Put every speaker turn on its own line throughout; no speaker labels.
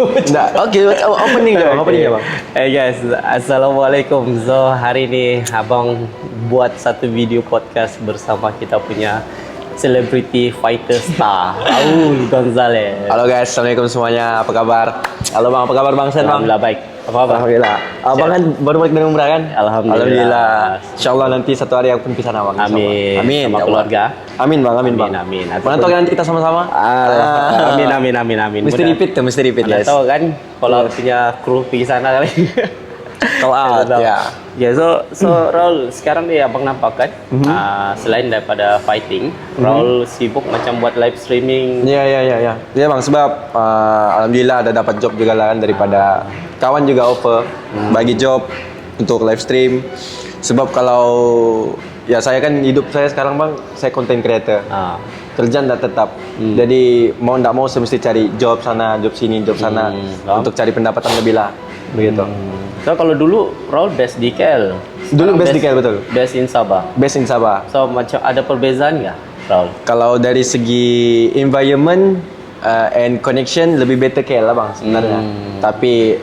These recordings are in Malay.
Enggak. Oke, opening dong, opening ya, Bang.
Guys, assalamualaikum. So hari ini abang buat satu video podcast bersama kita punya celebrity fighter star Raul Gonzalez.
Halo guys, assalamualaikum semuanya. Apa kabar? Halo Bang, apa kabar Bang Sen? Bang?
Alhamdulillah baik. Apa kabar?
Alhamdulillah. Abang kan baru balik dari umrah kan?
Alhamdulillah.
Insyaallah nanti satu hari aku pun bisa abang.
Amin.
Amin.
Sama
Ya Allah.
keluarga.
Amin Bang, amin Bang.
Amin.
Mana tahu kan nanti kita sama-sama?
Amin.
Mesti repeat tuh, mesti repeat
Mana
guys.
tahu kan kalau punya kru pergi sana kali.
Call out ya.
Ya, so Raul sekarang nih abang nampak kan, selain daripada fighting, Raul sibuk macam buat live streaming.
Iya. Ya Bang, sebab alhamdulillah ada dapat job juga lah kan daripada kawan juga offer bagi job untuk live stream. Sebab kalau ya saya kan hidup saya sekarang Bang, saya content creator. Kerjaan tak tetap. Jadi mau ndak mau saya mesti cari job sana, job sini, job sana untuk cari pendapatan lebih lah. Begitu.
So kalau dulu Raul base di KL.
Dulu base di KL, betul.
Base in Sabah.
Base in Sabah.
So macam ada perbezaan nggak, Raul?
Kalau dari segi environment and connection lebih better KL lah Bang sebenarnya. Tapi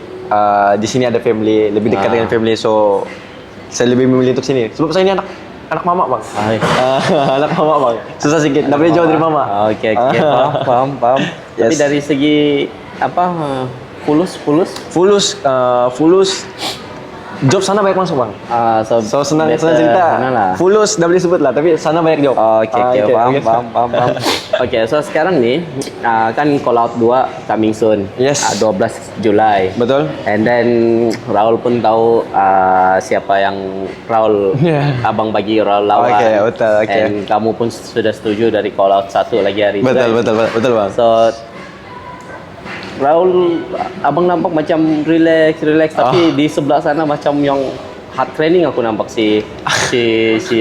di sini ada family, lebih dekat dengan family, so saya lebih memilih untuk sini. Sebab saya ini anak mama Bang. Anak mama Bang. Susah sedikit, tak boleh jauh dari mama.
Oke, paham.
Yes.
Tapi dari segi apa fulus
job sana banyak masuk Bang. So senang
biasa
cerita.
sana lah.
Fulus dah boleh sebut lah, tapi sana banyak job.
Oke, paham. Oke, so sekarang nih kan call out 2 coming soon.
Yes.
12 Julai.
Betul.
And then Raul pun tahu siapa yang abang bagi Raul lawan.
Oke, betul. Oke.
And kamu pun sudah setuju dari call out 1 lagi hari itu.
Betul Bang.
So Raul, abang nampak macam relax, tapi di sebelah sana macam yang hard training aku nampak si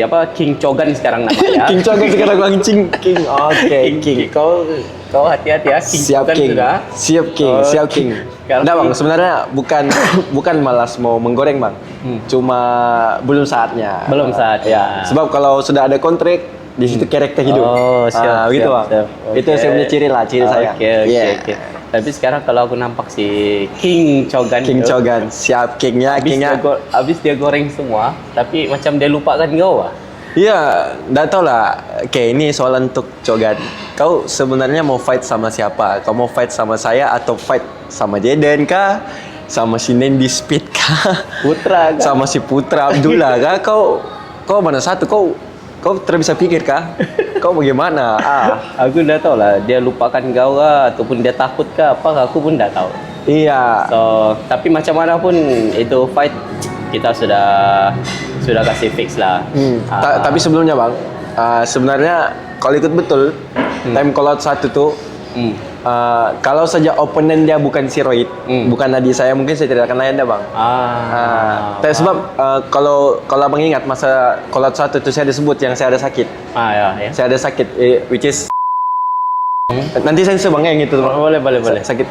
apa King Chogan sekarang namanya.
King Chogan sekarang Bang King. Oke, King.
Kau hati-hati ya, King
Siap
Chogan
King.
sudah.
Siap King.
Sekarang
Enggak Bang, sebenarnya bukan malas mau menggoreng Bang. Cuma belum saatnya.
Belum saatnya.
Sebab kalau sudah ada kontrak di situ karakter hidup.
Oh, siap.
Gitu Bang.
Okay.
Itu saya punya ciri saya.
Oke. Tapi sekarang kalau aku nampak si King Chogan
Chogan, siap Kingnya.
Habis dia goreng semua, tapi macam dia lupakan kau.
Iya, enggak tahu lah. Oke, ini soalan untuk Chogan. Kau sebenarnya mau fight sama siapa? Kau mau fight sama saya atau fight sama Jaden kah? Sama si Nendi Speed kah?
Putra kah?
Sama si Putra Abdullah kah? Kau mana satu? Kau bisa pikir kah? Kau bagaimana?
Aku dah tahu lah, dia lupakan kau kah ataupun dia takut kah apa, aku pun dah tahu.
Iya.
So, tapi macam mana pun itu fight kita sudah kasih fix lah.
Tapi sebelumnya Bang, sebenarnya kalau ikut betul time call out 1 tuh kalau saja opponent dia bukan si Rohit, bukan adik saya, mungkin saya tidak akan layan dah Bang. Tapi sebab kalau Abang ingat masa call out 1 itu saya ada sebut yang saya ada sakit.
Ya.
Saya ada sakit, which is nanti sensor Bang yang itu.
Boleh.
Sakit.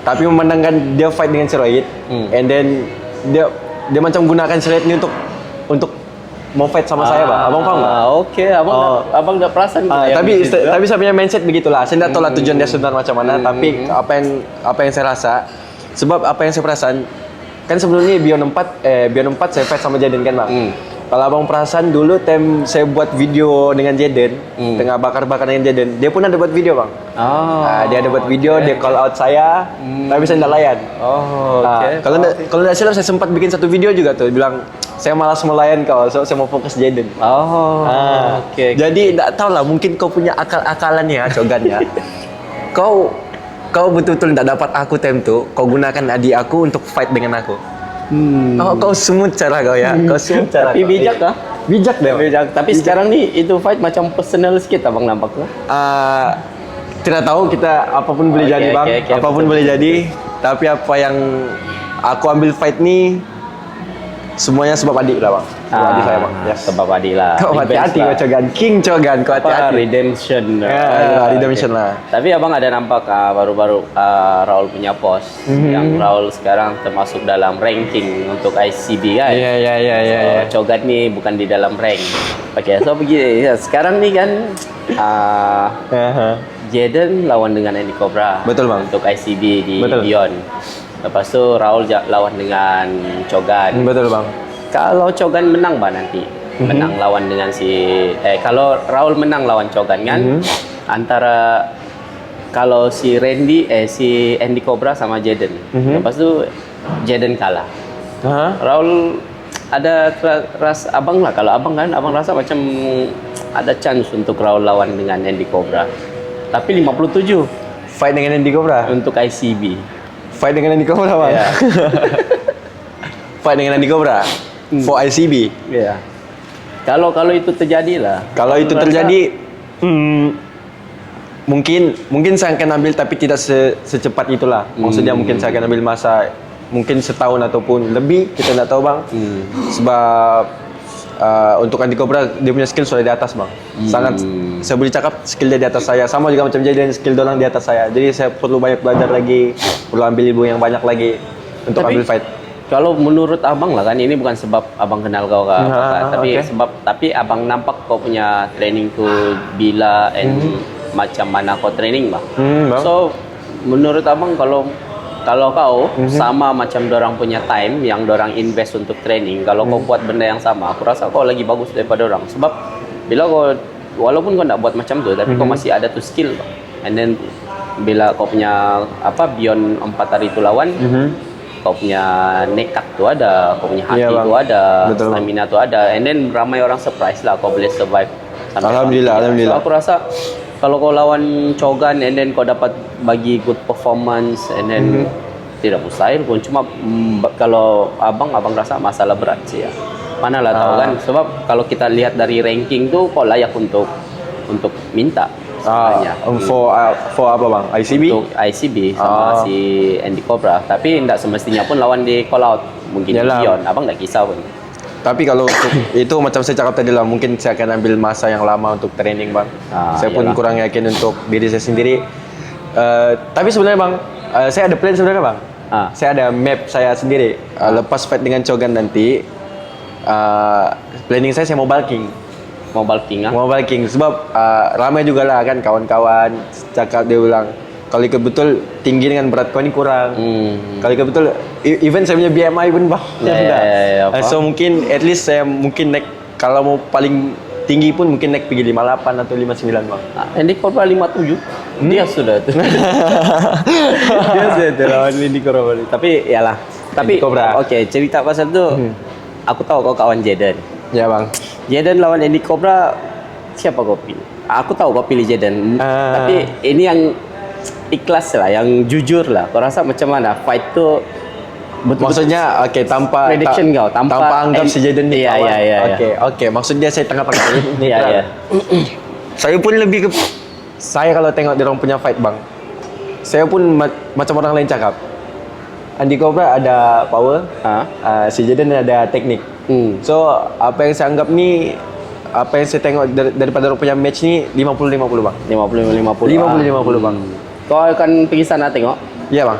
Tapi memandangkan dia fight dengan si Rohit, and then dia macam gunakan si Rohit ini untuk mau fight sama saya Bang. Abang paham nggak?
Oke, abang dah perasan.
Tapi saya punya mindset begitulah. Saya tidak tahu lah tujuan dia sebenarnya macam mana. Tapi apa yang saya rasa, sebab apa yang saya perasan, kan sebelum ini Beyond 4 saya fight sama Jaden kan Bang. Kalau abang perasan dulu time saya buat video dengan Jaden, tengah bakar-bakar dengan Jaden, dia pun ada buat video Bang. Dia ada buat video, dia call out saya, tapi saya tidak layan. Kalau tidak silap saya sempat bikin satu video juga tuh, bilang saya malas melayan kau, so saya mau fokus Jaden. Jadi tidak tahu lah, mungkin kau punya akal-akalan ya, Chogan ya. Kau betul-betul tidak dapat aku time tu, kau gunakan adik aku untuk fight dengan aku. Kau smooth cara kau ya.
Tapi bijak kah?
Bijak deh.
Tapi sekarang nih itu fight macam personal sikit abang nampak tuh.
Tidak tahu, kita apapun boleh jadi Bang. Apapun boleh jadi. Tapi apa yang aku ambil fight nih semuanya sebab adik lah Bang. Sebab adik saya Bang.
Sebab adik lah.
Kau hati-hati kau Chogan. King Chogan, kau hati-hati.
Redemption.
Redemption lah.
Tapi abang ada nampak baru-baru Raul punya post yang Raul sekarang termasuk dalam ranking untuk ICB kan.
Iya.
Chogan ni bukan di dalam rank. Oke, so begini. Sekarang ni kan Jaden lawan dengan Andy Cobra.
Betul, Bang.
Untuk ICB di
Betul.
Beyond. Lepas tu Raul lawan dengan Chogan.
Betul bang.
Kalau Chogan menang Bang nanti. Menang lawan dengan kalau Raul menang lawan Chogan kan, antara kalau si Andy Cobra sama Jaden. Lepas tu Jaden kalah. Raul ada abang lah, kalau abang rasa macam ada chance untuk Raul lawan dengan Andy Cobra. Tapi 57
Fight dengan Andy Cobra.
untuk ICB.
Fight dengan Andy Cobra bang.
Ya.
Fight dengan Andy Cobra. For ICB.
Ya. Kalau itu terjadi lah.
Kalau itu terjadi, mungkin saya akan ambil, tapi tidak secepat itulah. Maksudnya mungkin saya akan ambil masa mungkin setahun ataupun lebih, kita tidak tahu bang. Sebab untuk Andy Cobra dia punya skill sudah di atas bang. Sangat, saya boleh cakap skill dia di atas saya. Sama juga macam Jaden, skill dorang di atas saya. Jadi saya perlu banyak belajar lagi, perlu ambil ilmu yang banyak lagi untuk ambil fight.
Kalau menurut abang lah kan, ini bukan sebab abang kenal kau ke tapi
okay.
tapi abang nampak kau punya training tu bila and macam mana kau training bang. So menurut abang kalau kau sama macam dorang punya time yang dorang invest untuk training, kalau kau buat benda yang sama, aku rasa kau lagi bagus daripada dorang. Sebab bila kau, walaupun kau nak buat macam tu, tapi kau masih ada tu skill bang. And then bila kau punya beyond 4 hari tu lawan, kau punya nekat tu ada, kau punya hati tu ada, betul, stamina tu ada, and then ramai orang surprise lah kau boleh survive sampai
Alhamdulillah.
So, aku rasa kalau kau lawan Chogan and then kau dapat bagi good performance and then tidak mustahil pun, cuma kalau abang rasa masalah berat sih ya. Manalah tahu kan, sebab kalau kita lihat dari ranking tu kau layak untuk minta.
For apa bang? ICB?
Untuk ICB sama si Andy Cobra. Tapi tidak semestinya pun lawan di call out. Mungkin di Beyond. Abang tak kisah pun.
Tapi kalau itu macam saya cakap tadi lah, mungkin saya akan ambil masa yang lama untuk training bang. Saya pun kurang yakin untuk diri saya sendiri. Tapi sebenarnya bang, saya ada plan sebenarnya bang. Saya ada map saya sendiri. Lepas fight dengan Chogan nanti, planning saya mau bulking. Mau bulking sebab ramai juga lah kan kawan-kawan cakap, dia bilang kalau ikut betul tinggi dengan berat kau ni kurang. Kalau ikut betul even saya punya BMI pun bang. So mungkin at least saya mungkin naik, kalau mau paling tinggi pun mungkin naik pergi 58 atau 59 bang.
Andy Cobra 57. Dia sudah tu. Dia sudah lawan Andy Cobra. Tapi yalah. Tapi okey, cerita pasal tu aku tahu kau kawan Jaden.
Ya bang.
Jaden lawan Andy Cobra, siapa kau pilih? Aku tahu kau pilih Jaden, tapi ini yang ikhlas lah, yang jujur lah. Kau rasa macam mana fight tu?
Maksudnya tanpa
prediction kau,
tanpa anggap si Jaden ni kawan. Okey. Maksudnya saya tengah pakai ini. Saya pun lebih ke, saya kalau tengok dia orang punya fight bang, saya pun macam orang lain cakap, Andy Cobra ada power, si Jaden ada teknik. So apa yang saya anggap ni, apa yang saya tengok daripada orang punya match ni 50-50 bang. 50-50 bang.
Kau akan pergi sana tengok?
Ya bang.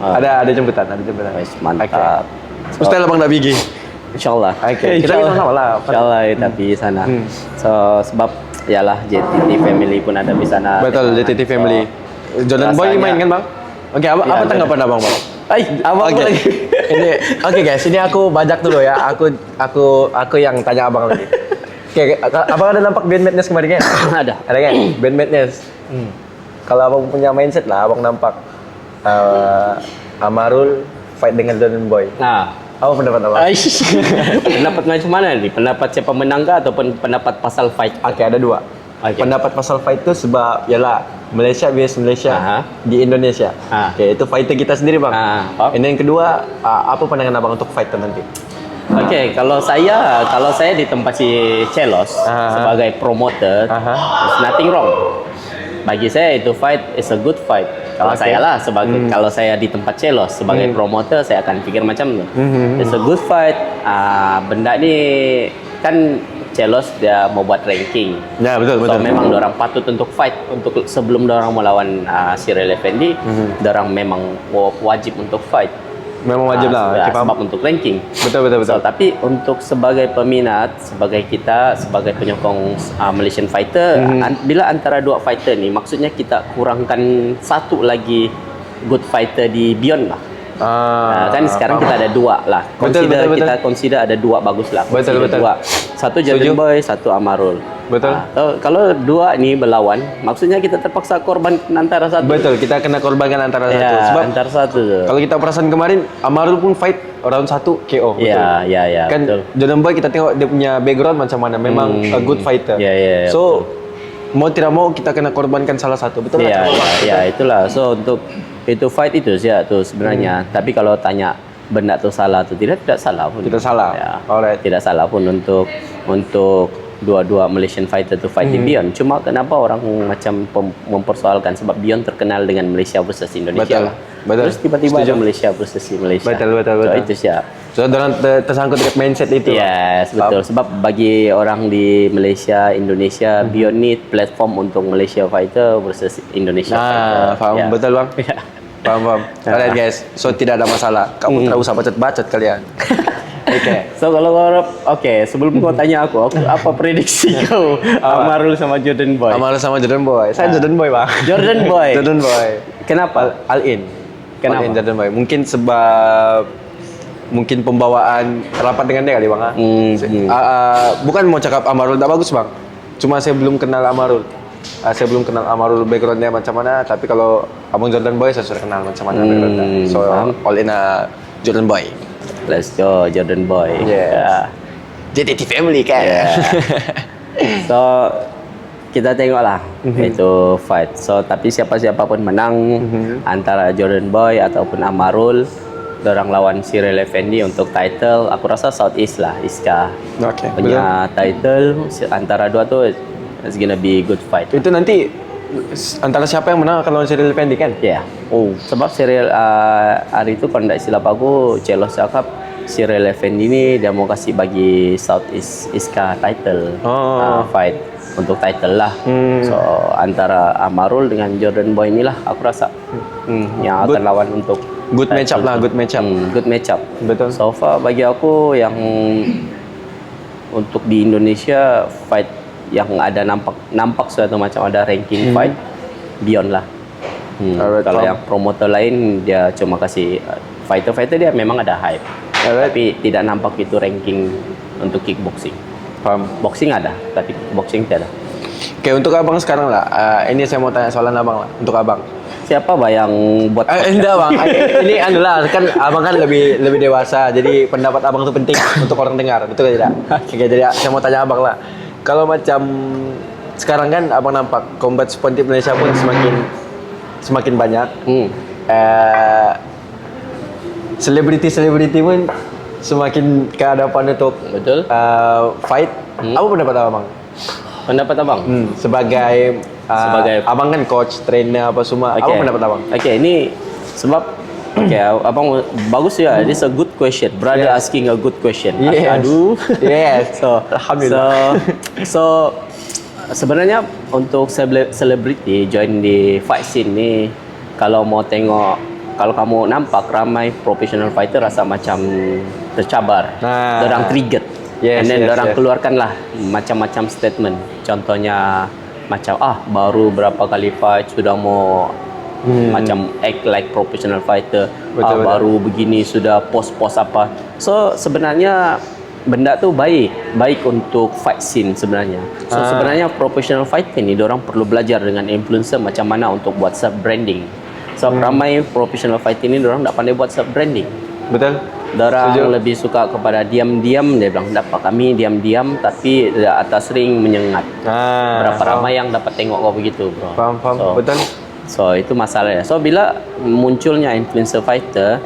Ada jemputan.
Mantap.
Ustaz abang nak pergi.
InsyaAllah.
Kita sama lah.
InsyaAllah kita pergi sana. So sebab yalah JTT family pun ada di sana.
Betul, JTT family. Jordan Boy main kan bang? Okey, apa tanggapan abang bang?
Abang lagi.
Ini guys, ini aku bajak dulu ya. Aku yang tanya abang lagi. Okey, abang ada nampak Ben Madness kemarin kan? Ada kan? Ben Madness. Kalau abang punya mindset lah, abang nampak Amarul fight dengan Jordan Boy. Apa pendapat abang?
Pendapat macam mana ni? Pendapat siapa menang kah ataupun pendapat pasal fight?
Okey, ada dua. Pendapat pasal fight tu sebab yalah Malaysia vs Malaysia di Indonesia. Okey, itu fighter kita sendiri bang. And then kedua, apa pandangan abang untuk fight tu nanti?
Okey, kalau saya di tempat si Celos sebagai promoter, there's nothing wrong. Bagi saya itu fight is a good fight. Kalau saya lah kalau saya di tempat Celos sebagai promoter, saya akan fikir macam tu. It's a good fight. Benda ni kan Celos dia mau buat ranking.
Ya betul.
So memang dorang patut untuk fight, untuk sebelum dorang melawan Cyril Effendi, dorang memang wajib untuk fight.
Memang wajib lah.
Ya,
Okay, faham.
sebab untuk ranking.
Betul.
So, tapi untuk sebagai peminat, sebagai kita, sebagai penyokong Malaysian fighter, bila antara dua fighter ni, maksudnya kita kurangkan satu lagi good fighter di Beyond lah. Kan sekarang kita ada dua lah.
Betul.
Kita consider ada dua bagus lah.
Betul.
Dua. Satu Jordan Boy, satu Amarul.
Betul.
Kalau dua ni berlawan, maksudnya kita terpaksa korban antara satu.
Betul, kita kena korbankan antara
Ya,
satu. Sebab
antara satu.
kalau kita perasan kemarin, Amarul pun fight round 1 KO. Betul.
Ya,
Kan
betul.
Jordan Boy kita tengok dia punya background macam mana. Memang a good fighter.
Ya,
So, mau tidak mau kita kena korbankan salah satu. Betul
Ya,
tak?
ya, itulah. So untuk itu fight itu sih tu sebenarnya. Tapi kalau tanya benda tu salah atau tidak salah pun.
Kita salah.
Ya.
Alright.
Tidak salah pun untuk dua-dua Malaysian fighter tu fight di Beyond. Cuma kenapa orang macam mempersoalkan sebab Beyond terkenal dengan Malaysia versus Indonesia.
Betul.
Terus tiba-tiba ada Malaysia versus Malaysia.
Betul.
So itu sih.
So, orang tersangkut dengan mindset itu.
Yes, betul. Sebab bagi orang di Malaysia, Indonesia, Beyond ni platform untuk Malaysia fighter versus Indonesia fighter.
Faham.
Ya.
Betul bang.
Ya.
Faham. Alright guys. So, tidak ada masalah. Kamu tidak usah bacot-bacot kalian. Okay.
So kalau sebelum kau tanya aku apa prediksi kau Amarul sama Jordan Boy?
Amarul sama Jordan Boy. Saya Jordan Boy bang.
Jordan Boy.
Jordan Boy.
Kenapa?
All in.
Kenapa?
All in Jordan Boy. Mungkin sebab pembawaan rapat dengan dia kali bang. Bukan mau cakap Amarul tak bagus bang. Cuma saya belum kenal Amarul. Saya belum kenal Amarul backgroundnya macam mana. Tapi kalau abang Jordan Boy saya sudah kenal macam mana backgroundnya. So all in Jordan Boy.
Let's go Jordan Boy.
Yes. JTT family kan.
Yeah. So kita tengoklah itu fight. So tapi siapa-siapa pun menang antara Jordan Boy ataupun Amarul, dorang lawan Cyril Effendi untuk title. Aku rasa Southeast lah, Iska.
Okay.
Punya title antara dua tu it's gonna be good fight.
Itu nanti antara siapa yang menang akan lawan Cyril Effendi kan?
Ya. Sebab Cyril hari itu kalau tidak silap aku, Celos cakap Cyril Effendi ni dia mau kasih bagi Southeast Iska title fight untuk title lah. So antara Amarul dengan Jordan Boy inilah aku rasa yang akan lawan untuk
good matchup lah, good matchup.
Good matchup.
Betul.
So far bagi aku yang untuk di Indonesia fight yang ada nampak suatu macam ada ranking fight Beyond lah. Kalau yang promoter lain dia cuma kasih fighter dia memang ada hype. Tapi tidak nampak itu ranking untuk kickboxing.
Paham.
Boxing ada, tapi kickboxing tidak ada.
Oke, untuk abang sekarang lah. Ini saya mau tanya soalan abang lah. Untuk abang.
Siapa yang buat
Enggak bang, ini adalah kan abang kan lebih dewasa, jadi pendapat abang itu penting untuk orang dengar, betul tidak? Oke, jadi saya mau tanya abang lah. Kalau macam sekarang kan abang nampak combat sport di Malaysia pun semakin banyak. Selebriti pun semakin ke hadapan untuk
Betul.
Fight. Apa pendapat abang?
Pendapat abang?
Sebagai abang kan coach, trainer apa semua. Apa pendapat abang?
Ini sebab abang bagus ya. This a good question. Brother asking a good question.
Yes.
Aduh.
Yes.
Alhamdulillah. So sebenarnya untuk selebriti join di fight scene ni, kalau kamu nampak ramai professional fighter rasa macam tercabar. Dorang triggered. And then dorang keluarkanlah macam-macam statement. Contohnya macam baru berapa kali fight sudah mau macam act like professional fighter.
Betul.
Baru begini sudah post apa. So sebenarnya benda tu baik untuk fight scene sebenarnya. So sebenarnya professional fighter ni dorang perlu belajar dengan influencer macam mana untuk buat sub branding. So ramai professional fighter ni dorang tak pandai buat sub branding.
Betul.
Dorang lebih suka kepada diam-diam. Dia bilang dapat kami diam-diam tapi atas ring menyengat. Berapa ramai yang dapat tengok kau begitu, bro.
Faham. Betul.
So itu masalahnya. So bila munculnya influencer fighter,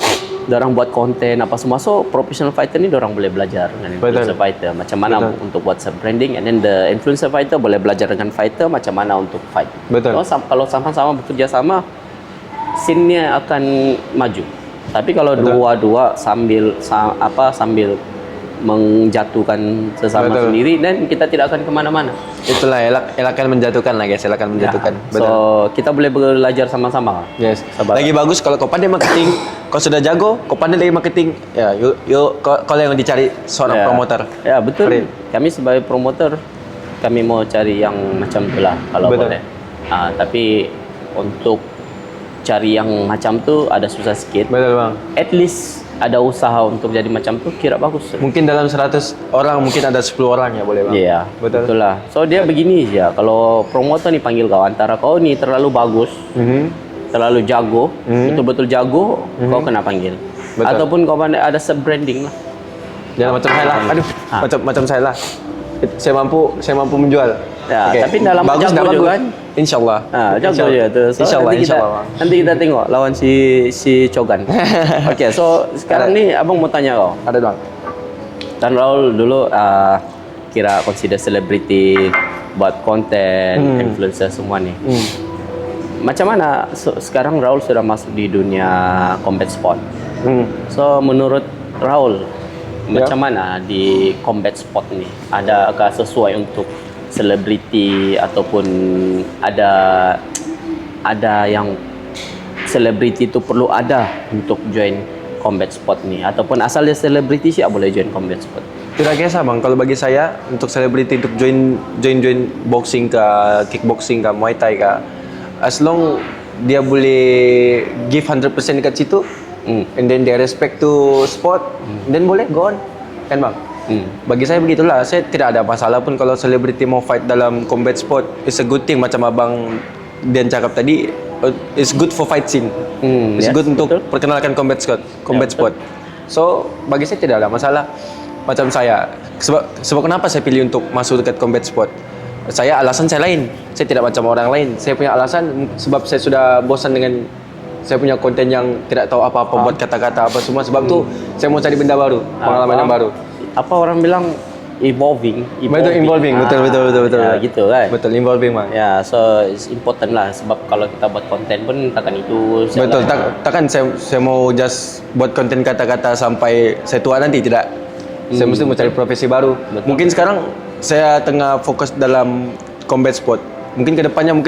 dorang buat konten apa semua. So professional fighter ni dorang boleh belajar dengan influencer fighter macam mana untuk buat sub branding, and then the influencer fighter boleh belajar dengan fighter macam mana untuk fight.
Betul.
So, kalau sama-sama bekerja sama, scene-nya akan maju. Tapi kalau dua-dua sambil menjatuhkan sesama
Betul.
sendiri dan kita tidak akan kemana-mana.
Itulah elakkan menjatuhkan lah guys, elakkan menjatuhkan.
Ya. So kita boleh belajar sama-sama.
Yes.
Sabar.
Lagi bagus kalau kau pandai marketing, kau sudah jago, kau pandai lagi marketing, ya yuk kau yang dicari seorang promoter.
Ya betul.
Keren.
Kami sebagai promoter, kami mau cari yang macam itulah kalau
Betul.
boleh. Tapi untuk cari yang macam tu ada susah sikit.
Betul bang.
At least ada usaha untuk jadi macam tu, kira bagus.
Mungkin dalam 100 orang mungkin ada 10 orang ya boleh bang.
Iya,
Betul.
betul lah. So dia begini ya, kalau promotor nih panggil kau, antara kau nih terlalu bagus, terlalu jago, betul-betul jago, kau kena panggil.
Betul.
Ataupun kau pandai ada sub-branding lah.
Jangan macam saya lah. Aduh, macam saya lah. Saya mampu menjual.
Ya,
Oke.
tapi dalam
bagus
jago
dah
juga
bagus.
kan?
Insyaallah.
Jago ya tu. So,
Insyaallah,
nanti kita,
insyaallah, Bang.
nanti kita tengok lawan si Chogan. Okey, so sekarang ni abang mau tanya kau.
Ada bang.
Dan Raul dulu kira consider selebriti, buat konten, influencer semua ni. Macam mana sekarang Raul sudah masuk di dunia combat sport? So menurut Raul, macam mana di combat sport ni? Adakah sesuai untuk selebriti ataupun ada yang selebriti itu perlu ada untuk join combat sport ni, ataupun asal dia selebriti siap boleh join combat sport?
Tidak kisah bang, kalau bagi saya untuk selebriti untuk join boxing ke, kickboxing ke, muay thai ke, as long dia boleh give 100% dekat situ, and then dia respect to sport, then boleh go on, kan bang? Bagi saya begitulah, saya tidak ada masalah pun kalau selebriti mau fight dalam combat sport. It's a good thing, macam abang Dian cakap tadi, it's good for fight scene. It's good untuk perkenalkan combat sport. So bagi saya tidak ada masalah. Macam saya, sebab kenapa saya pilih untuk masuk dekat combat sport? Alasan saya lain. Saya tidak macam orang lain. Saya punya alasan sebab saya sudah bosan dengan saya punya konten yang tidak tahu apa-apa, buat kata-kata apa semua. Sebab tu saya mau cari benda baru, pengalaman yang baru.
Apa orang bilang evolving.
Betul, involving. Betul.
Ya, gitu kan.
Betul, involving bang.
Ya, so it's important lah, sebab kalau kita buat konten pun takkan itu
Betul, takkan saya mau just buat konten kata-kata sampai saya tua nanti, tidak. Saya mesti mau cari profesi baru. Mungkin sekarang saya tengah fokus dalam combat sport. Mungkin kedepannya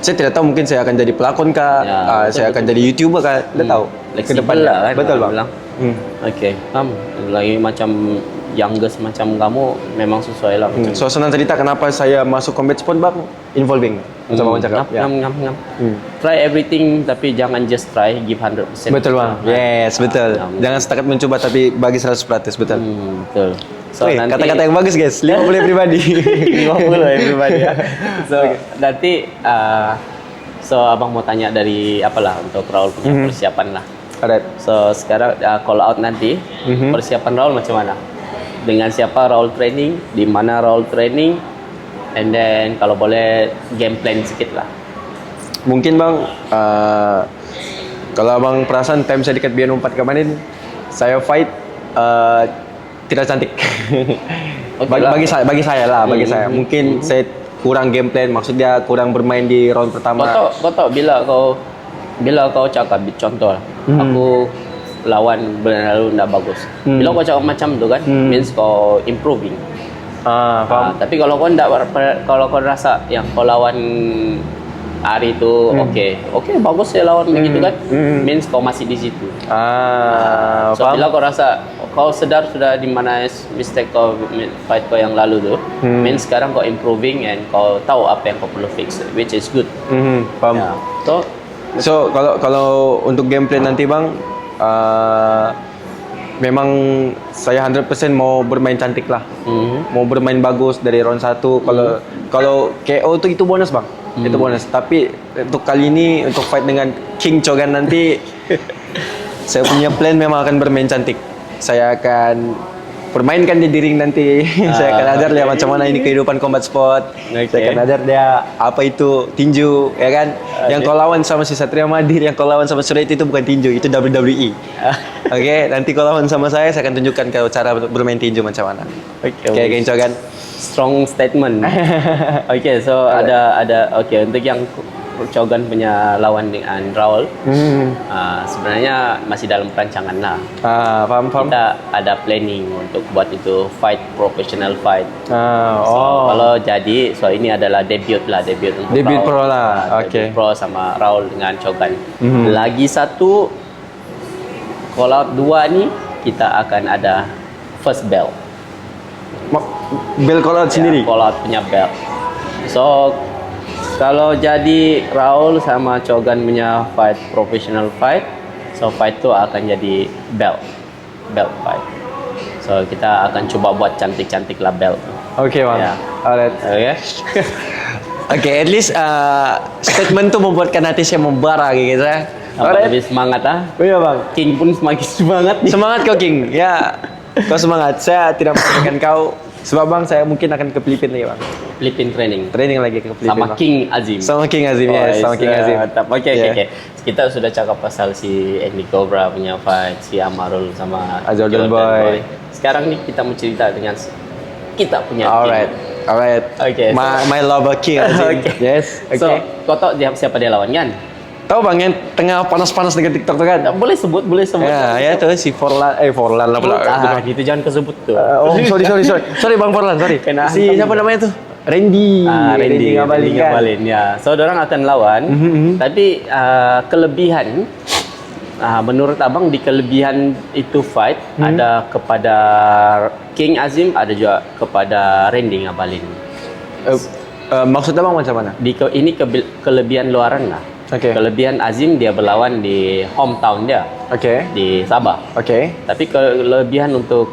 saya tidak tahu, mungkin saya akan jadi pelakon kah, saya akan jadi YouTuber kah, tidak tahu.
Fleksibel lah kan.
Betul bang.
Okey, lagi macam youngest macam kamu memang sesuai lah.
So senang cerita kenapa saya masuk combat sport bang, involving. Macam abang cakap.
Ngam. Try everything, tapi jangan just try, give 100%.
Betul bang. Yes, betul. Jangan setakat mencoba tapi bagi 100%, betul.
Betul. So nanti
kata-kata yang bagus guys, 50 pribadi.
50 everybody. So nanti so abang mau tanya dari apalah untuk Raul punya persiapan lah.
Alright.
So sekarang call out nanti, persiapan Raul macam mana? Dengan siapa Raul training, di mana Raul training, and then kalau boleh game plan sikit lah.
Mungkin bang, kalau abang perasan time saya dekat Beyond 4 kemarin, saya fight tidak cantik. Okay bagi saya lah. Mungkin saya kurang game plan, maksudnya kurang bermain di round pertama.
Kau tahu bila kau cakap contoh lah, aku lawan bulan lalu tidak bagus. Bila kau cakap macam tu kan, means kau improving.
Faham.
Tapi kalau kau rasa yang kau lawan hari itu okey bagus saya lawan begitu kan, means kau masih di situ. So
Faham.
bila kau rasa kau sedar sudah di mana mistake kau fight kau yang lalu tu, means sekarang kau improving and kau tahu apa yang kau perlu fix, which is good.
Faham.
Ya.
So kalau untuk game plan nanti bang, memang saya 100% mau bermain cantik lah. Mau bermain bagus dari round 1. Kalau KO tu itu bonus bang. Itu bonus. Tapi untuk kali ini untuk fight dengan King Chogan nanti saya punya plan memang akan bermain cantik. Saya akan permainkan dia di ring nanti. Saya akan ajar dia macam mana ini kehidupan combat sport. Saya akan ajar dia apa itu tinju, ya kan? Yang kau lawan sama si Satria Madir, yang kau lawan sama Suret itu bukan tinju, itu WWE. Oke, nanti kau lawan sama saya akan tunjukkan kau cara bermain tinju macam mana. Oke, King Chogan.
Strong statement. Okay, so ada untuk yang Chogan punya lawan dengan Raul, sebenarnya masih dalam perancangan lah.
Paham.
Kita ada planning untuk buat itu fight, professional fight. So,
Oh.
kalau jadi, so ini adalah debut untuk
Debut
Raul.
pro lah.
Debut
Okay.
pro sama Raul dengan Chogan. Lagi satu, call out 2 ni kita akan ada first belt.
Bel call out sendiri.
Call out punya belt. So kalau jadi Raul sama Chogan punya fight, professional fight, so fight tu akan jadi belt fight. So kita akan coba buat cantik-cantik lah belt.
Okay, bang.
Ya.
Alright.
Okay.
Okay, at least statement tu membuatkan hati saya membara gitu ya.
Nampak lebih semangat ah.
Oh iya, bang.
King pun semakin semangat nih.
Semangat kau, King. Ya, kau semangat. Saya tidak menginginkan kau. Sebab bang, saya mungkin akan ke Filipina lagi, bang.
Filipin training.
Training lagi ke Filipina.
Sama
bang.
King Azim.
Sama King Azim, yes. Sama King Azim.
Okay. Kita sudah cakap pasal si Andy Cobra punya fight, si Amarul sama
Jordan Boy.
Sekarang ni kita mau cerita dengan kita punya
Alright.
Okay,
My lover King Azim.
Okay.
Yes. Okay.
So, kau tahu siapa dia lawan kan?
Tahu bang yang tengah panas-panas dengan TikTok tu kan?
Boleh sebut.
Ya tu si Forlan lah pula.
Gitu jangan kesebut tu.
Sorry bang Forlan, sorry.
Kena
Si
hantam
siapa
tu.
namanya tu? Randy Ngabalin kan?
Ngabalin, ya. So, orang akan lawan. Tapi kelebihan, menurut abang di kelebihan itu fight ada kepada King Azim, ada juga kepada Randy Ngabalin.
Maksud abang macam mana?
Ini kelebihan luaran lah.
Okay.
Kelebihan Azim dia berlawan di hometown dia,
Okay.
di Sabah.
Okay.
Tapi kelebihan untuk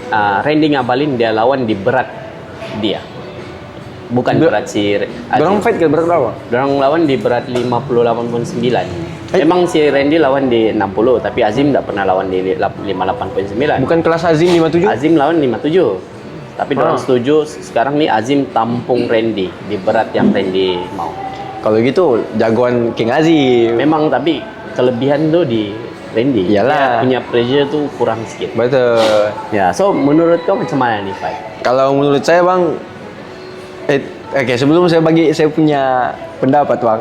Randy Ngabalin dia lawan di berat dia. Bukan berat si Azim.
Dorang fight ke berat berapa?
Dorang lawan di berat 58.9. Memang si Randy lawan di 60, tapi Azim tak pernah lawan di 58.9.
Bukan kelas Azim 57?
Azim lawan 57. Tapi dorang setuju sekarang ni Azim tampung Randy di berat yang Randy mau.
Kalau gitu jagoan King Azim.
Memang, tapi kelebihan tu di Randy.
Iyalah.
Dia punya pressure tu kurang sikit.
Betul.
Ya, so menurut kau macam mana ni fight?
Kalau menurut saya bang, okay, sebelum saya bagi saya punya pendapat bang.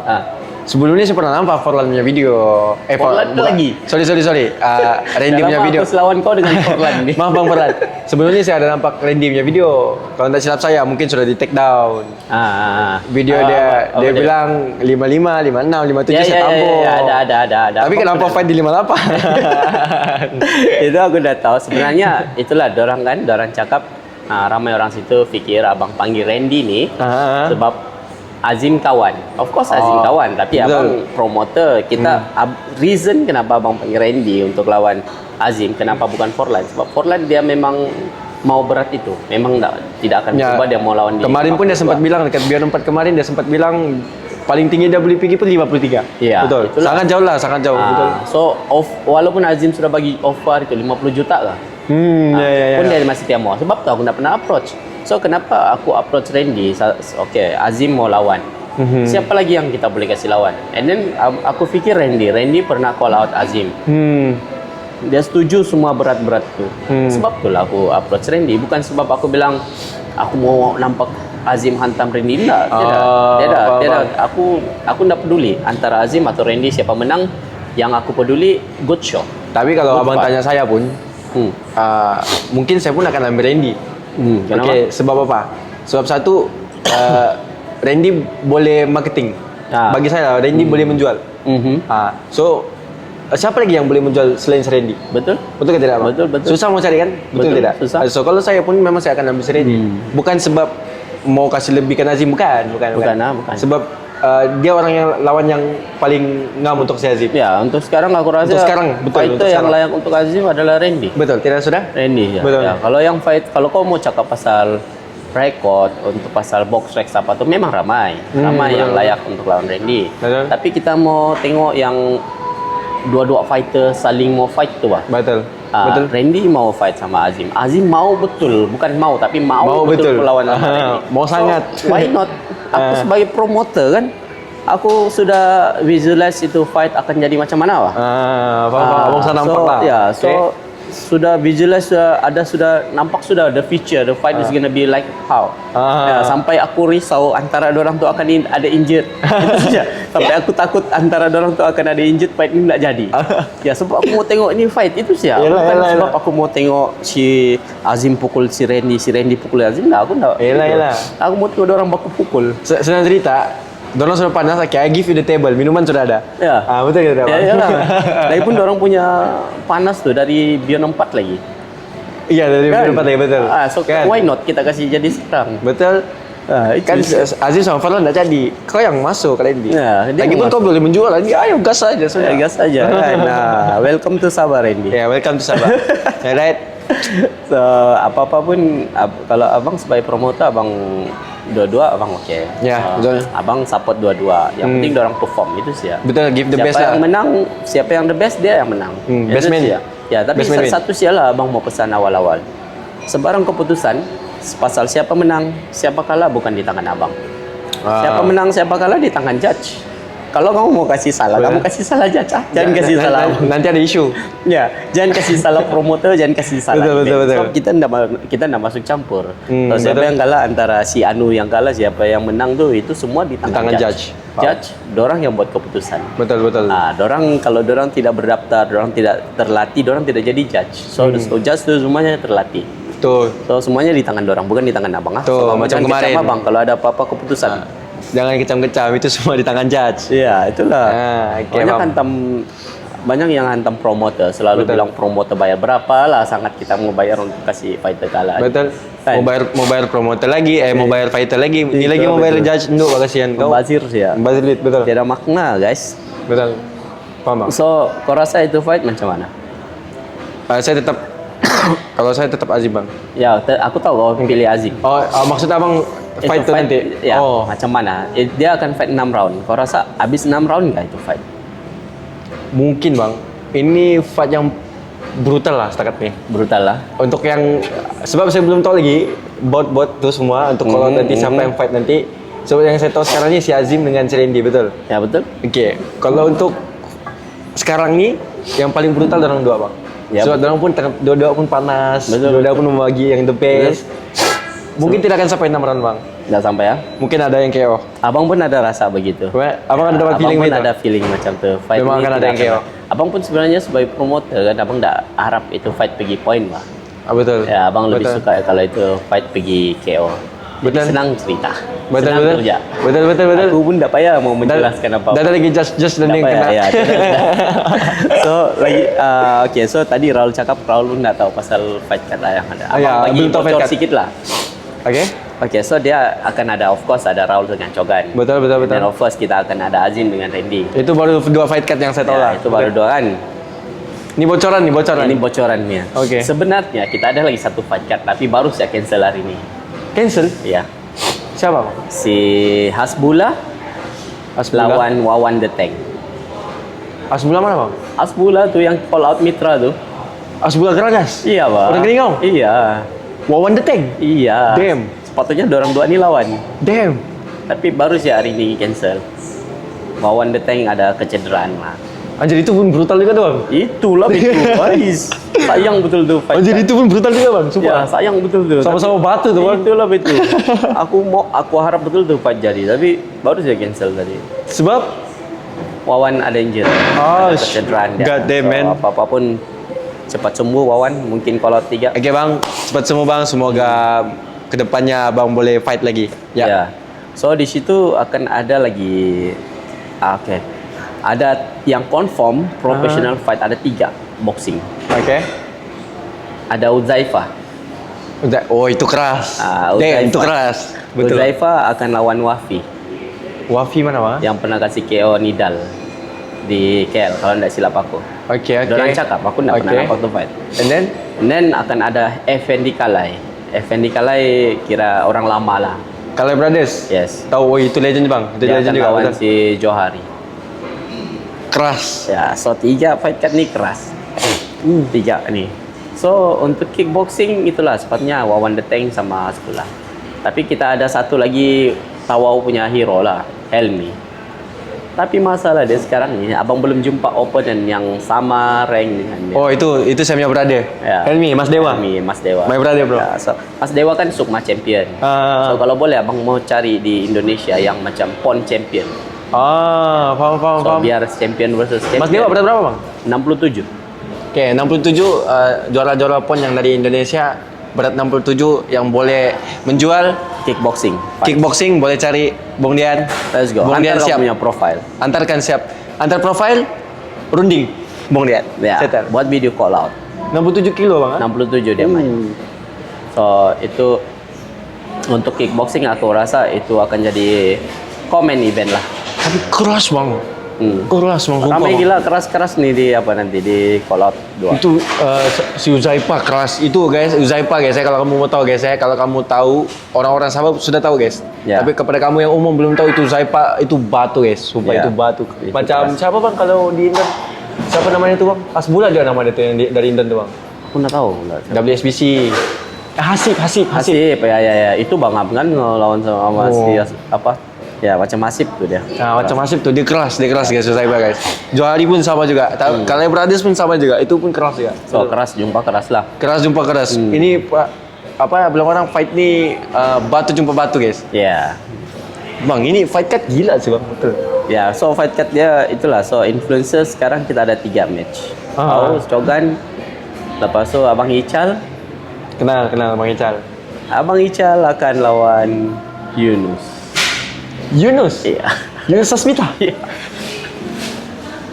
Sebelum ni saya pernah nampak Forlan punya video.
Forlan tu lagi?
Sorry. Randy punya video.
Aku selawan kau dengan Forlan ni.
Maaf bang Forlan. Sebelum ni saya ada nampak Randy punya video. Kalau tak silap saya mungkin sudah di take down. Video dia bilang 55, 56, 57 saya tampung.
Ada.
Tapi kenapa fight di 58?
Itu aku dah tahu. Sebenarnya itulah dorang cakap, ramai orang situ fikir abang panggil Randy ni sebab Azim kawan. Of course Azim kawan, tapi
betul.
abang promoter. Kita reason kenapa abang panggil Randy untuk lawan Azim, kenapa bukan Forlan? Sebab Forlan dia memang mau berat itu. Memang tidak akan cuba dia mau lawan dia.
Kemarin pun dia sempat bilang dekat Beyond 4 kemarin dia sempat bilang paling tinggi dia boleh pergi pun 53.
Iya,
betul.
Itulah.
Sangat jauh, betul.
So walaupun Azim sudah bagi offer itu 50 juta lah. Pun dia masih tidak mau. Sebab tu aku tak pernah approach. So kenapa aku approach Randy? Okay, Azim mau lawan. Siapa lagi yang kita boleh kasih lawan? And then aku fikir Randy pernah call out Azim. Dia setuju semua berat-berat tu. Sebab itulah aku approach Randy. Bukan sebab aku bilang aku mau nampak Azim hantam Randy. Tidak. Aku tak peduli antara Azim atau Randy siapa menang. Yang aku peduli good show.
Tapi kalau abang tanya saya pun, mungkin saya pun akan ambil Randy.
Kenapa?
Okay, sebab apa? Sebab satu, Randy boleh marketing. Bagi saya, Randy boleh menjual. So, siapa lagi yang boleh menjual selain Randy?
Betul?
Betul ke tidak, Bang?
Betul.
Susah mau cari kan? Betul tidak?
Susah.
So, kalau saya pun memang saya akan ambil Randy. Bukan sebab mau kasih lebihkan Azim, bukan.
Bukan.
Sebab dia orang yang lawan yang paling ngam untuk si Azim.
Ya, untuk sekarang aku rasa
Untuk sekarang, betul,
fighter
untuk
yang
sekarang.
layak untuk Azim adalah Randy.
Betul, tidak sudah?
Randy ya.
Betul.
Ya, kalau kau mau cakap pasal record, untuk pasal box rec apa tu memang ramai yang layak untuk lawan Randy.
Betul.
Tapi kita mau tengok yang dua-dua fighter saling mau fight tu lah.
Betul. Betul.
Randy mau fight sama Azim. Azim mau betul, bukan mau tapi mau betul melawan sama Randy.
Mau sangat.
Why not? Aku sebagai promoter kan, aku sudah visualize itu fight akan jadi macam mana lah.
Abang saya nampak lah.
Ya,
Okay.
sudah visualize, sudah nampak sudah the future, the fight is gonna be like how. Ya, sampai aku risau antara dorang tu akan ada injured. Itu saja. Sampai aku takut antara dorang tu akan ada injured, fight ni tak jadi. Ya, sebab aku mau tengok ni fight itu sih. Bukan sebab aku mau tengok si Azim pukul si Randy pukul Azim. Nah, aku tak. Aku mau tengok dorang baku pukul.
Senang cerita, dorang sudah panas, I give you the table, minuman sudah ada.
Ya.
Betul gitu.
Ya, iyalah. Lagipun dorang punya panas tu dari Beyond 4 lagi.
Iya, dari Beyond 4 lagi, betul.
So why not kita kasih jadi sekarang?
Betul. Kan Azim sama Farlan tak jadi. Kau yang masuk kali ini.
Ya,
Lagipun kau boleh menjual lagi. Ayo gas aja sudah.
Gas aja kan. Nah, welcome to Sabah, Randy.
Ya, welcome to Sabah. Right.
So, apa-apa pun kalau abang sebagai promoter, abang dua-dua abang okey.
Ya, betul.
Abang support dua-dua. Yang penting dorang perform itu sih ya.
Betul, give the
siapa
best
yang
lah.
menang, siapa yang the best dia yang menang.
Best man.
Ya, tapi
Best man win.
satu sih lah abang mau pesan awal-awal. Sebarang keputusan pasal siapa menang, siapa kalah bukan di tangan abang. Siapa menang, siapa kalah di tangan judge. Kalau kamu mau kasih salah, kamu kasih salah judge. Jangan kasih salah.
Nanti ada isu.
Ya, jangan kasih salah promoter, jangan kasih salah.
Betul.
Sebab kita ndak masuk campur. Kalau siapa
betul.
yang kalah antara si Anu yang kalah, siapa yang menang tuh itu semua di tangan
judge.
Judge, dorang yang buat keputusan.
Betul.
Nah, kalau dorang tidak berdaftar, dorang tidak terlatih, dorang tidak jadi judge. So judge tuh semuanya terlatih.
Tuh.
So semuanya di tangan dorang, bukan di tangan abang.
Tuh,
So,
macam
jangan
kemarin.
kecam abang kalau ada apa-apa keputusan.
Jangan kecam-kecam, itu semua di tangan judge.
Iya, itulah.
Okay,
Banyak yang hantam promoter, selalu
Betul.
bilang promoter bayar berapa lah, sangat kita mau bayar untuk kasih fighter kalah.
Betul.
Kan?
Mau bayar promoter lagi, mau bayar fighter lagi, ini lagi mau bayar
betul.
judge nduk kasihan kau.
Bazir sih ya.
Bazir duit, betul.
Tidak ada makna, guys.
Betul. Paham, Bang?
So, kau rasa itu fight macam mana?
Saya tetap kalau saya tetap Azim, Bang.
Ya, aku tahu kau pilih Azim.
Maksud Abang
Itu
fight tu nanti?
Ya, macam mana? Dia akan fight 6 round. Kau rasa habis 6 round enggak itu fight?
Mungkin, Bang. Ini fight yang brutal lah setakat ni.
Brutal lah.
Untuk yang sebab saya belum tahu lagi bot tu semua untuk kalau nanti siapa yang fight nanti. Sebab yang saya tahu sekarang ni si Azim dengan si Randy, betul?
Ya, betul.
Okey. Kalau untuk sekarang ni yang paling brutal dorang dua, Bang.
Ya,
sebab dorang pun dua-dua pun panas,
Betul.
dua-dua pun membagi yang the best. Mungkin tidak akan sampai 6 round, Bang.
Enggak sampai ya?
Mungkin ada yang KO.
Abang pun ada rasa begitu.
Abang ada dapat feeling
Abang pun
begitu?
ada feeling macam tu. Fight
Memang
ni
akan ada
tidak
yang KO.
Abang pun sebenarnya sebagai promoter kan, abang tak harap itu fight pergi point lah.
Betul.
Ya, abang lebih
Betul.
suka kalau itu fight pergi KO. Jadi
Betul.
senang cerita.
Betul,
senang
betul.
kerja.
Betul.
Aku pun tak payah mau menjelaskan apa.
Dah ada lagi just dan
Tak
yang
payah,
kena.
ya, so lagi okay, so tadi Raul cakap Raul pun tak tahu pasal fight card lah yang ada. Abang
ya,
bagi
belum tahu fight
bocor
card.
sikit lah.
Okey.
Okay, so dia akan ada, of course ada Raul dengan Chogan.
Betul.
Dan of course kita akan ada Azim dengan Randy.
Itu baru dua fight card yang saya tahu lah.
Ya, itu baru dua kan.
Ini bocoran.
Ini bocorannya.
Okey.
Sebenarnya kita ada lagi satu fight card tapi baru saya cancel hari ini.
Cancel?
Ya.
Siapa, Bang?
Si Hasbullah lawan Wawan the Tank.
Asbullah mana, Bang?
Hasbullah tu yang call out Mitra tu.
Asbullah Geragas?
Iya, Bang.
Orang Keringau?
Iya.
Wawan the Tank?
Iya.
Damn.
Sepatutnya dorang dua ni lawan.
Damn.
Tapi baru sih hari ini cancel. Wawan the Tank ada kecederaan lah.
Anjir itu pun brutal juga tuh, Bang.
Itulah itu, guys. Sayang betul tu fight.
Anjir
card.
itu pun brutal juga, Bang.
Ya,
Sumpah.
sayang betul tu.
Sama-sama batu tuh, Bang.
Itulah betul. aku harap betul tu fight jadi, tapi baru saja cancel tadi.
Sebab
Wawan ada injury.
Oh,
Ada kecederaan dia.
God damn, man.
Apa-apa pun cepat sembuh Wawan, mungkin kalau 3.
Oke, Bang, cepat sembuh, Bang. Semoga kedepannya Bang boleh fight lagi.
Ya. So di situ akan ada lagi ada yang confirm professional fight, ada 3 boxing.
Oke.
Ada Uzaifa.
Oh, itu keras.
Uzaifa.
Damn, itu keras. Betul.
Uzaifa akan lawan Wafi
Wafi mana, Bang?
yang pernah kasih KO Nidal di KL kalau tidak silap aku.
Oke.
Dorang cakap, aku tidak pernah nampak tu fight.
And then
akan ada Effendi Kalai. Effendi Kalai kira orang lama lah.
Kalai Brothers.
Yes.
Tahu, oh itu legend, Bang. Itu
Dia
legend
akan
juga.
lawan
Betul.
si Johari.
Keras.
Ya, so 3 fight card ni keras. 3 ni. So untuk kickboxing itulah sepatutnya Wawan the Tank sama Hasbullah. Tapi kita ada satu lagi Tawau punya hero lah, Helmi. Tapi masalah dia sekarang nih, abang belum jumpa opponent yang sama rank dengan dia.
Oh, itu saya punya brother.
Ya.
Helmi, Mas Dewa.
Helmi, Mas Dewa.
My brother, bro.
Ya, so, Mas Dewa kan Sukma champion.
Ah.
So kalau boleh abang mau cari di Indonesia yang macam PON champion.
Paham.
So biar champion versus champion.
Mas Dewa berat berapa, Bang?
67.
Oke, 67 juara-juara PON yang dari Indonesia berat 67 yang boleh menjual
Kickboxing. Fight.
kickboxing, boleh cari Bung Dian.
Let's go.
Bung Dian
Antar kau
siap.
punya profile.
Antarkan siap. Antar profile runding Bung Dian.
Ya,
Settle.
buat video call out.
67 kilo, Bang.
67 dia main. So itu untuk kickboxing aku rasa itu akan jadi komen event lah.
Tapi keras, Bang. Keras, Bang. Sumpah,
Ramai
Bang.
gila keras-keras nih di apa nanti di call out 2.
Itu si Uzaipa keras itu, guys. Uzaipa, guys. Kalau kamu mau tahu, guys, kalau kamu tahu, orang-orang Sabah sudah tahu, guys.
Ya.
Tapi kepada kamu yang umum belum tahu, itu Uzaipa itu batu, guys. Sumpah
Ya.
itu batu.
Itu
Macam
keras.
siapa, Bang, kalau di Inden? Siapa namanya tuh, Bang? Asbula dia namanya tuh yang dari Inden tuh, Bang.
Aku nggak tahu.
WSBC. Hasib.
Hasib ya. Itu Bang Abgan ngelawan sama si apa? Ya macam Hasib tuh dia.
Nah, macam Hasib tuh dia keras guys, Uzaipa, guys. Johari pun sama juga. Kalau Brothers pun sama juga. Itu pun keras juga.
So keras jumpa keras lah.
Keras jumpa keras. Ini bilang orang fight nih batu jumpa batu, guys.
Ya.
Bang, ini fight cut gila sih, Bang. Betul.
Ya, so fight cut dia itulah. So influencer sekarang kita ada 3 match. Aus, Cogan, lepas tu Abang Ical.
Kenal Bang Ical.
Abang Ical akan lawan Yunus.
Yunus.
Iya.
Yunus Sasmita.
Iya.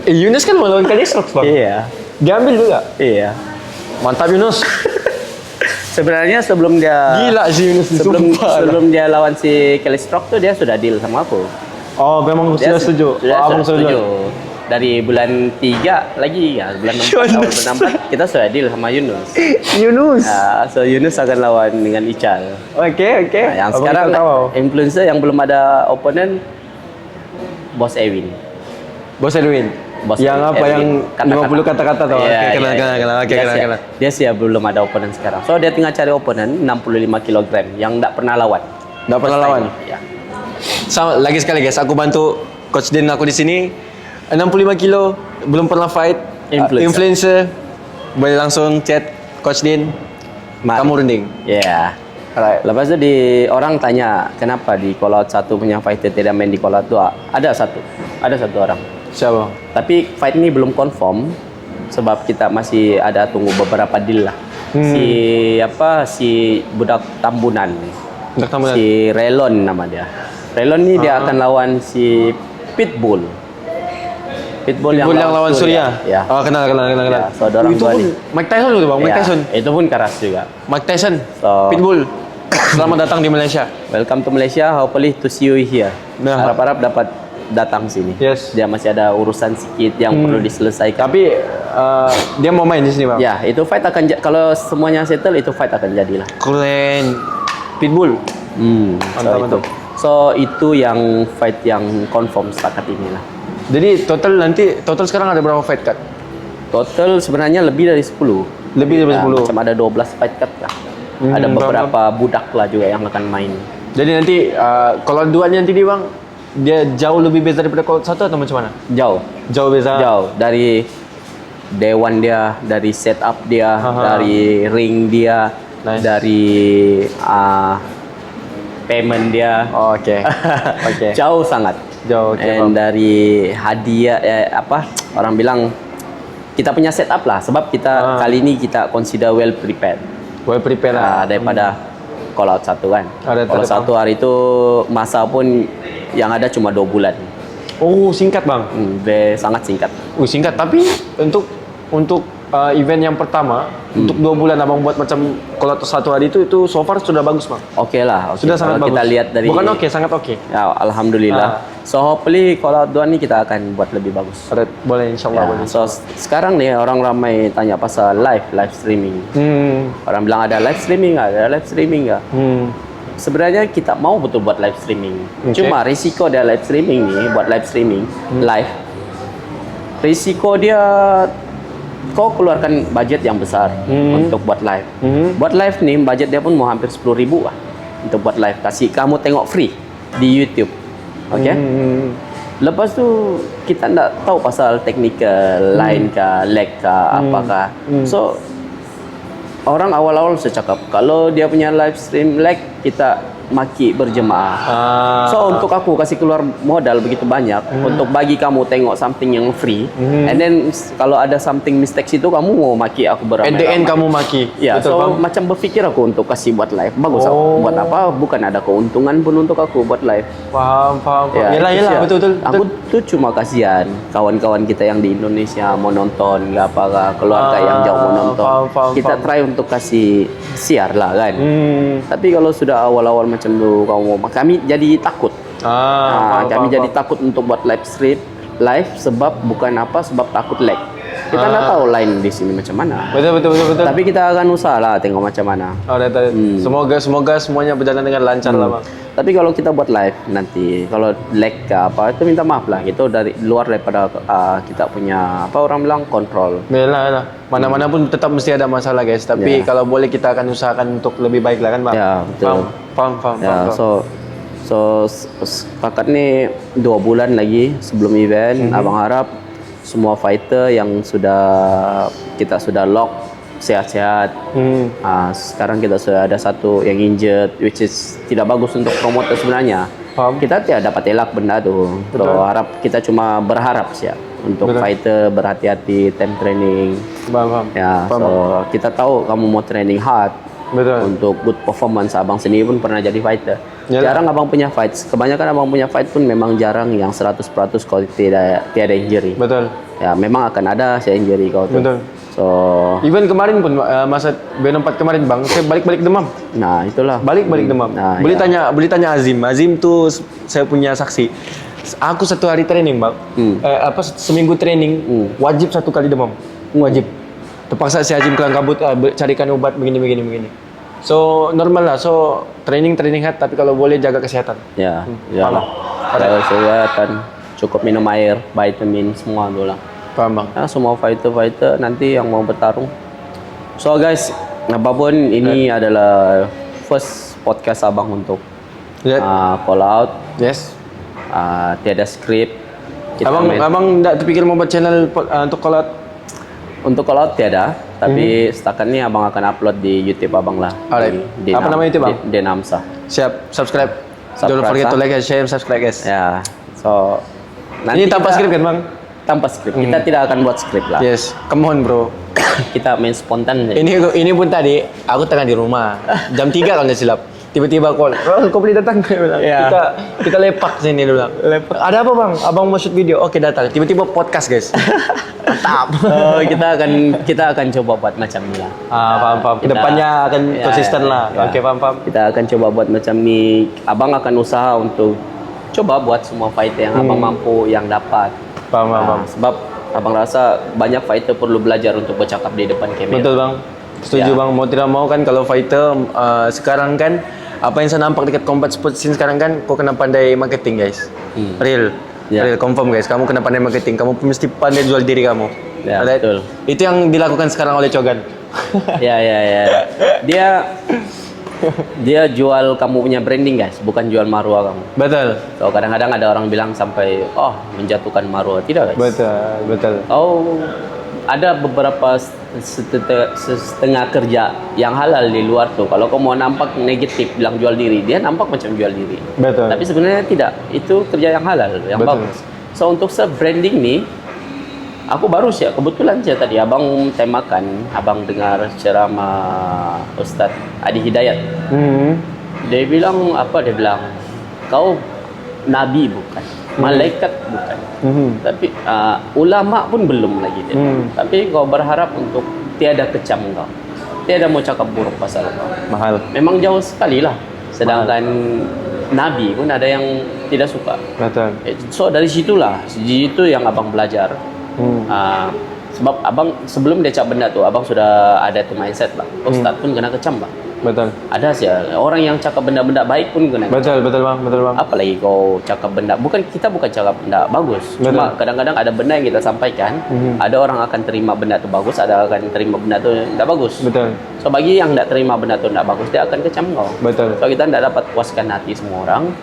Yunus kan mau lawan Kalisrox, Bang.
Iya.
Diambil juga.
Iya.
Mantap Yunus.
Sebenarnya sebelum dia
Gila sih Yunus. Sumpah.
sebelum dia lawan si Kelly Stroke tuh dia sudah deal sama aku.
Oh, memang
Dia
sudah setuju.
Sudah setuju. Dari bulan 3 lagi ya, bulan 4 tahun
Yunus.
64 kita sudah deal sama Yunus.
Yunus.
So Yunus akan lawan dengan Ical.
Oke.
Nah, yang
Abang
sekarang
Ical tahu.
influencer yang belum ada opponent Bos Ewin.
Bos Edwin.
Bos
Yang apa
Edwin.
yang 50 kata-kata tuh.
Iya,
Oke, kenal. Oke,
Dia
kenal.
siap. Dia siap belum ada opponent sekarang. So dia tinggal cari opponent 65 kg yang enggak pernah lawan.
Nggak pernah
First
lawan.
time. Ya.
Sama lagi sekali, guys, aku bantu Coach Din aku di sini. 65 kilo, belum pernah fight. Influencer. Boleh langsung chat Coach Din.
Mari.
Kamu runding.
Ya.
Alright.
Lepas itu orang tanya kenapa di call out 1 punya fighter tidak main di call out 2. Ada satu orang.
Siapa?
Tapi fight ini belum confirm sebab kita masih ada tunggu beberapa deal lah. Si budak Tambunan.
Budak Tambunan.
Si Relon nama dia. Relon ni dia akan lawan si Pitbull. Pitbull yang
lawan Surya.
Ya.
Oh, kenal.
Ya, so dorang
Itu
dua
pun
ni.
Mike Tyson tuh, Bang. Mike
Ya,
Tyson.
itu pun keras juga.
Mike Tyson.
So-
Pitbull. Selamat datang di Malaysia.
Welcome to Malaysia. Hopefully to see you here.
Nah.
Harap-harap dapat datang sini.
Yes.
Dia masih ada urusan sedikit yang perlu diselesaikan.
Tapi dia mau main di sini, Bang.
Ya, itu fight akan kalau semuanya settle itu fight akan jadilah.
Keren. Pitbull. Mantap.
So itu yang fight yang confirm setakat inilah.
Jadi total sekarang ada berapa fight cut?
Total sebenarnya lebih dari 10.
Lebih dari 10.
Macam ada 12 fight cut lah. Ada beberapa budak lah juga yang akan main.
Jadi nanti kalau duanya nanti Bang, dia jauh lebih beza daripada kalau satu atau macam mana?
Jauh.
Jauh beza.
Jauh dari dewan dia, dari setup dia,
Aha.
dari ring dia,
Nice.
dari payment dia.
Oh, oke. Oke.
Jauh sangat.
Jauh, oke,
And
paham.
dari hadiah orang bilang kita punya setup lah sebab kita kali ini kita consider well prepared.
Well prepared lah.
Daripada call out 1 kan. Kalau 1 hari itu masa pun yang ada cuma 2 bulan.
Oh, singkat, Bang.
Sangat singkat.
Singkat, tapi untuk event yang pertama, untuk 2 bulan Abang buat macam kalau satu hari itu so far sudah bagus, Bang.
Oke lah. Okay.
Sudah sangat
Kalau
bagus.
kita lihat dari
Bukan oke, sangat oke.
Ya, alhamdulillah. So hopefully call out 2 ni kita akan buat lebih bagus.
Alright, boleh insyaallah
Ya,
boleh.
so sekarang nih orang ramai tanya pasal live streaming. Orang bilang ada live streaming nggak? Sebenarnya kita mau betul buat live streaming.
Okay.
Cuma risiko dia live streaming nih, buat live streaming live. Risiko dia kau keluarkan budget yang besar untuk buat live. Buat live nih budget dia pun mau hampir 10.000 lah untuk buat live. Kasih kamu tengok free di YouTube. Oke? Lepas tu kita tak tahu pasal technical, line kah, lag kah, apakah. So orang awal-awal saya cakap kalau dia punya live stream lag, kita maki berjemaah. So untuk aku kasih keluar modal begitu banyak untuk bagi kamu tengok something yang free, and then kalau ada something mistakes itu kamu mau maki aku beramai.
At the end kamu maki.
Ya,
Betul,
so
bang.
macam berfikir aku untuk kasih buat live. Bagus aku. Buat apa? Bukan ada keuntungan pun untuk aku buat live.
Paham.
Ya,
Yalah,
itu sih.
betul.
Aku tuh cuma kasihan kawan-kawan kita yang di Indonesia mau nonton, nggak apa, keluarga yang jauh mau nonton. Kita try untuk kasih siar lah kan. Tapi kalau sudah awal-awal macam tu kami jadi takut. Kami jadi takut untuk buat live sebab bukan apa, sebab takut lag. Kita nggak tahu line di sini macam mana.
Betul.
Tapi kita akan usaha lah tengok macam mana.
Semoga semuanya berjalan dengan lancar lah, bang.
Tapi kalau kita buat live nanti, kalau lag ke apa itu minta maaf lah. Itu dari luar daripada kita punya apa orang bilang kontrol.
Yalah. Mana-mana pun tetap mesti ada masalah, guys. Tapi kalau boleh kita akan usahakan untuk lebih baik lah kan, bang.
Ya, betul.
Faham.
Ya, so sepakat nih 2 bulan lagi sebelum event, abang harap semua fighter yang kita sudah lock sehat-sehat. Sekarang kita sudah ada satu yang injured, which is tidak bagus untuk promoter sebenarnya. Kita tidak dapat elak benda tu. So harap kita cuma berharap sih untuk fighter berhati-hati time training. Ya, so kita tahu kamu mau training hard. Untuk good performance. Abang sendiri pun pernah jadi fighter. Jarang abang punya fight. Kebanyakan abang punya fight pun memang jarang yang 100% kalau tiada injury. Ya, memang akan ada si injury kau tu. So
even kemarin pun masa B4 kemarin, bang, saya balik demam.
Nah, itulah.
Balik demam.
Nah,
boleh tanya Azim. Azim tu saya punya saksi. Aku 1 hari training, bang. Seminggu training wajib 1 kali demam. Wajib. Terpaksa si Azim kelang kabut, carikan obat begini. So normal lah. So training hard, tapi kalau boleh jaga kesehatan.
Ya, jaga kesehatan. Cukup minum air, vitamin semua tu lah.
Paham, bang.
Ya, semua fighter nanti yang mau bertarung. So guys, apapun ini adalah first podcast abang untuk call out.
Yes.
Tiada skrip.
Abang tak terfikir mau buat channel untuk call out?
Untuk call out tiada, tapi setakat ni abang akan upload di YouTube abang lah.
Alright. Apa nama YouTube, bang?
Denamsa.
Siap. Subscribe. Don't forget to like and share, subscribe, guys.
Ya. So nanti
ini tanpa skrip kan, bang?
Tanpa skrip. Kita tidak akan buat skrip lah.
Yes. Come on, bro.
Kita main spontan saja.
Ini pun tadi aku tengah di rumah. Jam 3 kalau nggak silap. Tiba-tiba call. Kau boleh datang? Kita lepak sini, dia bilang. Ada apa, bang? Abang mau shoot video. Oke, datang. Tiba-tiba podcast, guys. Mantap.
Kita akan coba buat macam ni lah.
Paham. Kedepannya akan konsisten lah. Oke, paham.
Kita akan coba buat macam ni. Abang akan usaha untuk coba buat semua fighter yang abang mampu, yang dapat.
Paham.
Sebab abang rasa banyak fighter perlu belajar untuk bercakap di depan kamera.
Betul, bang. Setuju, bang. Mau tidak mau kan kalau fighter sekarang kan apa yang saya nampak dekat combat sport scene sekarang kan, kau kena pandai marketing, guys. Real, confirm, guys. Kamu kena pandai marketing. Kamu mesti pandai jual diri kamu.
Ya, betul.
Itu yang dilakukan sekarang oleh Chogan.
Ya. Dia jual kamu punya branding, guys, bukan jual maruah kamu.
Betul.
So kadang-kadang ada orang bilang sampai menjatuhkan maruah. Tidak, guys.
Betul.
Ada beberapa setengah kerja yang halal di luar tuh. Kalau kau mau nampak negatif bilang jual diri, dia nampak macam jual diri.
Betul.
Tapi sebenarnya tidak. Itu kerja yang halal, yang bagus. So untuk branding nih, aku baru sih kebetulan tadi abang temakan, abang dengar ceramah Ustadz Adi Hidayat. Dia bilang kau nabi bukan, malaikat bukan. Tapi ulama pun belum lagi dia. Tapi kau berharap untuk tiada kecam kau, tiada mau cakap buruk pasal kau.
Mahal.
Memang jauh sekali lah. Sedangkan nabi pun ada yang tidak suka.
Betul.
So dari situ yang abang belajar. Sebab abang sebelum dia cakap benda tu, abang sudah ada tu mindset lah. Ustaz pun kena kecam, bang.
Betul.
Ada sih orang yang cakap benda-benda baik pun kena kecam.
Betul, bang.
Apalagi kau cakap benda, kita bukan cakap benda bagus.
Betul.
Cuma kadang-kadang ada benda yang kita sampaikan, ada orang akan terima benda tu bagus, ada akan terima benda tu tidak bagus.
Betul.
So bagi yang tidak terima benda tu tidak bagus, dia akan kecam kau.
Betul.
So kita tidak dapat puaskan hati semua orang.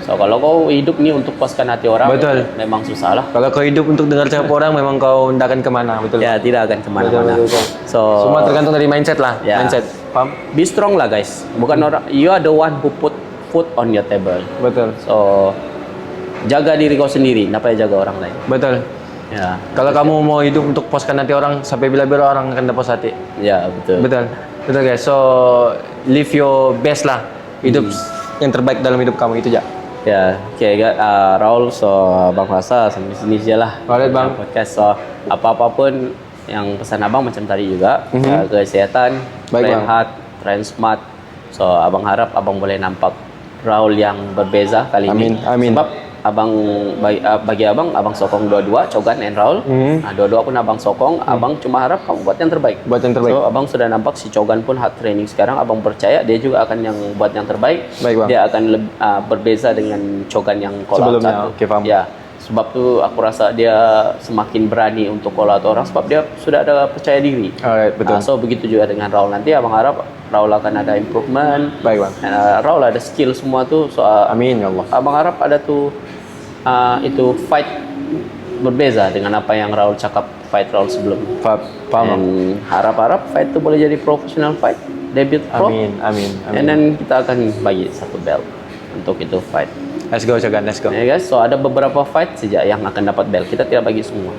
So kalau kau hidup nih untuk puaskan hati orang,
Betul.
memang susah lah.
Kalau kau hidup untuk dengar cakap orang, memang kau tidak akan kemana, betul?
Ya tidak akan kemana-mana.
Betul.
So
Semua tergantung dari mindset lah,
Ya.
mindset. Paham?
be strong lah guys. Bukan orang, you are the one who put food on your table.
Betul.
So jaga diri kau sendiri, kenapa jaga orang lain?
Betul.
Ya,
Kalau kamu mau hidup untuk puaskan hati orang, sampai bila-bila orang akan dapat puas hati.
ya betul.
Betul. Betul guys. So live your best lah. Hidup yang terbaik dalam hidup kamu itu aja.
Ya, oke Raul, so Bang Rasa sampai sini aja lah.
Alright, Bang.
Podcast, so apa-apapun yang pesan abang macam tadi juga, kesehatan,
Baik,
train
Bang.
hard, train smart. So abang harap abang boleh nampak Raul yang berbeza kali
Amin,
ini.
amin.
Sebab abang bagi abang sokong dua-dua, Chogan and Raul. Nah, dua-dua pun abang sokong. Abang cuma harap kamu buat yang terbaik.
Buat yang terbaik.
So abang sudah nampak si Chogan pun hard training sekarang. Abang percaya dia juga akan yang buat yang terbaik.
Baik, Bang.
Dia akan berbeza dengan Chogan yang call out
Sebelumnya,
satu.
oke, paham.
Ya, sebab tu aku rasa dia semakin berani untuk call out orang sebab dia sudah ada percaya diri.
Alright, betul.
So begitu juga dengan Raul nanti. Abang harap Raul akan ada improvement.
Baik, Bang.
Dan, Raul ada skill semua tu. So
Amin ya Allah.
abang harap ada tu itu fight berbeza dengan apa yang Raul cakap fight Raul sebelum.
Paham, Bang.
Dan harap-harap fight tu boleh jadi professional fight, debut pro.
Amin, amin, amin.
And then kita akan bagi satu belt untuk itu fight.
Let's go, Chogan, let's go.
Ya guys, so ada beberapa fight saja yang akan dapat belt. Kita tidak bagi semua.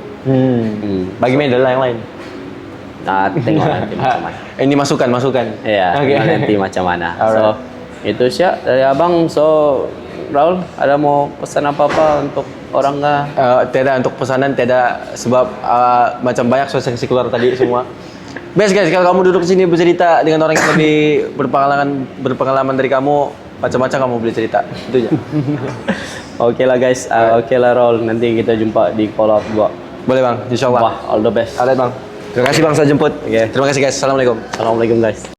Bagi medal lah yang lain.
Nah, tengok nanti macam mana.
Ini masukan.
Ya,
Oke.
tengok nanti macam mana.
Alright.
So itu sih dari abang. So Raul, ada mau pesan apa-apa untuk orang kah?
Tidak untuk pesanan, tidak sebab macam banyak sosialisasi keluar tadi semua. Best guys, kalau kamu duduk sini bercerita dengan orang yang lebih berpengalaman dari kamu, macam-macam kamu boleh cerita. Itu aja.
Oke lah guys, oke lah Raul. Nanti kita jumpa di call out 2.
Boleh bang, insya Allah.
Wah, all the best.
Alright bang. Terima kasih bang sudah jemput. Terima kasih guys. Assalamualaikum.
Assalamualaikum guys.